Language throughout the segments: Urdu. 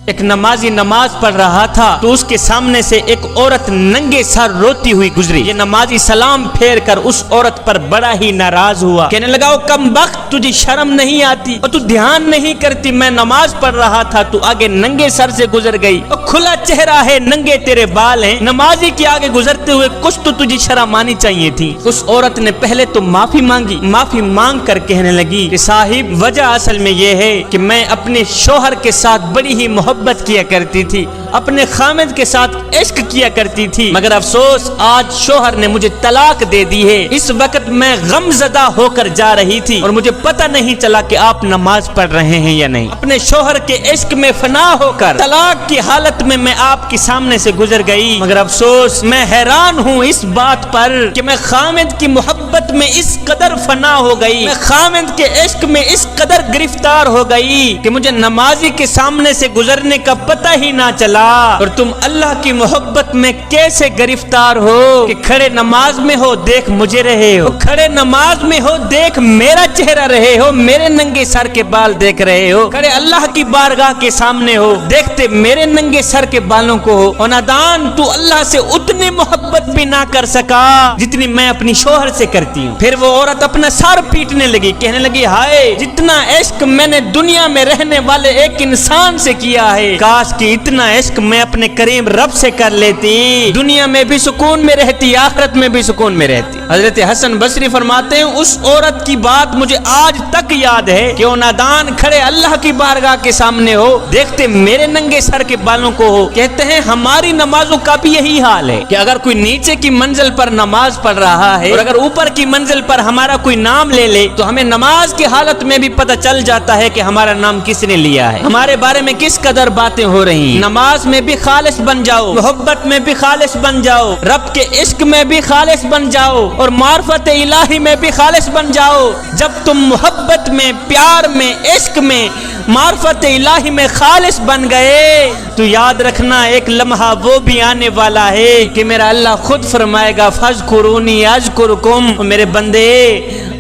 ایک نمازی نماز پڑھ رہا تھا تو اس کے سامنے سے ایک عورت ننگے سر روتی ہوئی گزری۔ یہ نمازی سلام پھیر کر اس عورت پر بڑا ہی ناراض ہوا، کہنے لگا او کم بخت، تجھے شرم نہیں آتی اور تو دھیان نہیں کرتی، میں نماز پڑھ رہا تھا تو آگے ننگے سر سے گزر گئی، اور کھلا چہرہ ہے، ننگے تیرے بال ہیں، نمازی کے آگے گزرتے ہوئے کچھ تو تجھے شرم آنی چاہیے تھی۔ اس عورت نے پہلے تو معافی مانگی، معافی مانگ کر کہنے لگی کہ صاحب وجہ اصل میں یہ ہے کہ میں اپنے شوہر کے ساتھ بڑی ہی محبت کیا کرتی تھی، اپنے خامد کے ساتھ عشق کیا کرتی تھی، مگر افسوس آج شوہر نے مجھے طلاق دے دی ہے۔ اس وقت میں غم زدہ ہو کر جا رہی تھی اور مجھے پتہ نہیں چلا کہ آپ نماز پڑھ رہے ہیں یا نہیں۔ اپنے شوہر کے عشق میں فنا ہو کر طلاق کی حالت میں میں آپ کے سامنے سے گزر گئی، مگر افسوس میں حیران ہوں اس بات پر کہ میں خامد کی محبت میں اس قدر فنا ہو گئی، میں خامد کے عشق میں اس قدر گرفتار ہو گئی کہ مجھے نمازی کے سامنے سے گزرنے کا پتہ ہی نہ چلا، اور تم اللہ کی محبت میں کیسے گرفتار ہو کہ کھڑے نماز میں ہو دیکھ مجھے رہے ہو، کھڑے نماز میں ہو دیکھ میرا چہرہ رہے ہو، میرے ننگے سر کے بال دیکھ رہے ہو، کھڑے اللہ کی بارگاہ کے سامنے ہو دیکھتے میرے ننگے سر کے بالوں کو ہو، اور نادان تو اللہ سے اتنی محبت بھی نہ کر سکا جتنی میں اپنی شوہر سے کرتی ہوں۔ پھر وہ عورت اپنا سر پیٹنے لگی، کہنے لگی ہائے جتنا عشق میں نے دنیا میں رہنے والے ایک انسان سے کیا ہے، کاش کہ اتنا عشق میں اپنے کریم رب سے کر لیتی، دنیا میں بھی سکون میں رہتی، آخرت میں بھی سکون میں رہتی۔ حضرت حسن بصری فرماتے ہیں اس عورت کی بات مجھے آج تک یاد ہے کہ وہ نادان کھڑے اللہ کی بارگاہ کے سامنے ہو دیکھتے میرے ننگے سر کے بالوں کو ہو۔ کہتے ہیں ہماری نمازوں کا بھی یہی حال ہے کہ اگر کوئی نیچے کی منزل پر نماز پڑھ رہا ہے اور اگر اوپر کی منزل پر ہمارا کوئی نام لے لے تو ہمیں نماز کی حالت میں بھی پتہ چل جاتا ہے کہ ہمارا نام کس نے لیا ہے، ہمارے بارے میں کس قدر باتیں ہو رہی ہیں۔ نماز میں بھی خالص بن جاؤ، محبت میں بھی خالص بن جاؤ، رب کے عشق میں بھی خالص بن جاؤ اور معرفت الہی میں بھی خالص بن جاؤ۔ جب تم محبت میں، پیار میں، عشق میں، معرفت الہی میں خالص بن گئے تو یاد رکھنا ایک لمحہ وہ بھی آنے والا ہے کہ میرا اللہ خود فرمائے گا فاذکرونی اذکرکم، میرے بندے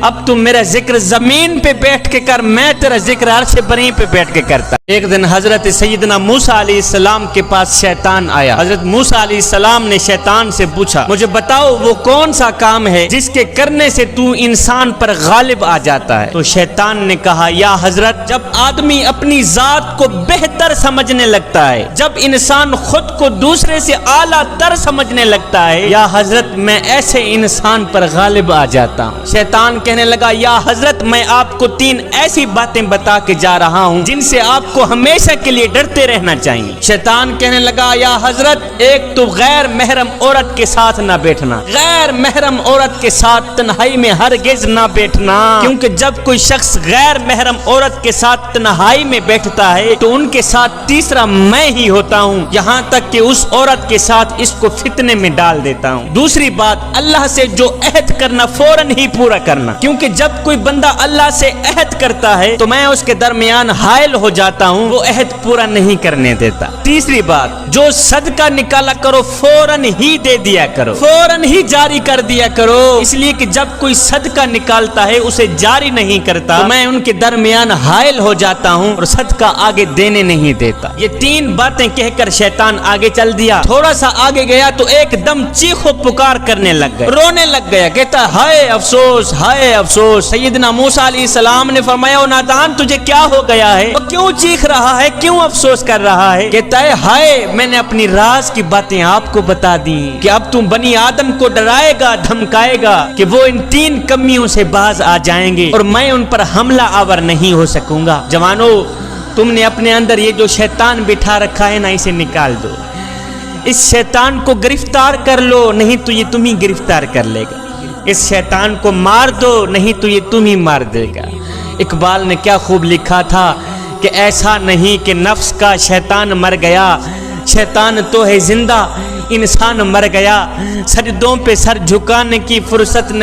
اب تم میرا ذکر زمین پہ بیٹھ کے کر، میں تیرا ذکر عرش بری پہ بیٹھ کے کرتا۔ ایک دن حضرت سیدنا موسیٰ علیہ السلام کے پاس شیطان آیا۔ حضرت موسیٰ علیہ السلام نے شیطان سے پوچھا مجھے بتاؤ وہ کون سا کام ہے جس کے کرنے سے تو انسان پر غالب آ جاتا ہے؟ تو شیطان نے کہا یا حضرت جب آدمی اپنی ذات کو بہتر سمجھنے لگتا ہے، جب انسان خود کو دوسرے سے اعلیٰ تر سمجھنے لگتا ہے، یا حضرت میں ایسے انسان پر غالب آ جاتا ہوں۔ شیطان کہنے لگا یا حضرت میں آپ کو 3 ایسی باتیں بتا کے جا رہا ہوں جن سے آپ کو ہمیشہ کے لیے ڈرتے رہنا چاہیے۔ شیطان کہنے لگا یا حضرت ایک تو غیر محرم عورت کے ساتھ نہ بیٹھنا، غیر محرم عورت کے ساتھ تنہائی میں ہرگز نہ بیٹھنا، کیونکہ جب کوئی شخص غیر محرم عورت کے ساتھ تنہائی میں بیٹھتا ہے تو ان کے ساتھ تیسرا میں ہی ہوتا ہوں، یہاں تک کہ اس عورت کے ساتھ اس کو فتنے میں ڈال دیتا ہوں۔ دوسری بات اللہ سے جو عہد کرنا فوراً ہی پورا کرنا، کیونکہ جب کوئی بندہ اللہ سے عہد کرتا ہے تو میں اس کے درمیان حائل ہو جاتا ہوں، وہ عہد پورا نہیں کرنے دیتا۔ تیسری بات جو صدقہ نکالا کرو فوراً ہی دے دیا کرو، فوراً ہی جاری کر دیا کرو، اس لیے کہ جب کوئی صدقہ نکالتا ہے اسے جاری نہیں کرتا تو میں ان کے درمیان حائل ہو جاتا ہوں اور صدقہ آگے دینے نہیں دیتا۔ یہ 3 باتیں کہہ کر شیطان آگے چل دیا۔ تھوڑا سا آگے گیا تو ایک دم چیخو پکار کرنے لگ گیا، رونے لگ گیا، کہتا ہائے افسوس ہائے افسوس۔ سیدنا موسیٰ علیہ السلام نے فرمایا او نادان تجھے کیا ہو گیا ہے، وہ کیوں چیخ رہا ہے، کیوں افسوس کر رہا ہے؟ کہتا ہے ہائے میں نے اپنی راز کی باتیں آپ کو بتا دی کہ اب تم بنی آدم کو ڈرائے گا، دھمکائے گا کہ وہ ان 3 کمیوں سے باز آ جائیں گے اور میں ان پر حملہ آور نہیں ہو سکوں گا۔ جوانو تم نے اپنے اندر یہ جو شیطان بٹھا رکھا ہے نا اسے نکال دو، اس شیطان کو گرفتار کر لو نہیں تو یہ تم ہی گرفتار کر لے گا، اس شیطان کو مار دو نہیں تو یہ تم ہی مار دے گا۔ اقبال نے کیا خوب لکھا تھا کہ ایسا نہیں کہ نفس کا شیطان مر گیا، شیطان تو ہے زندہ، انسان مر گیا، سجدوں پہ سر جھکانے کی فرصت نہیں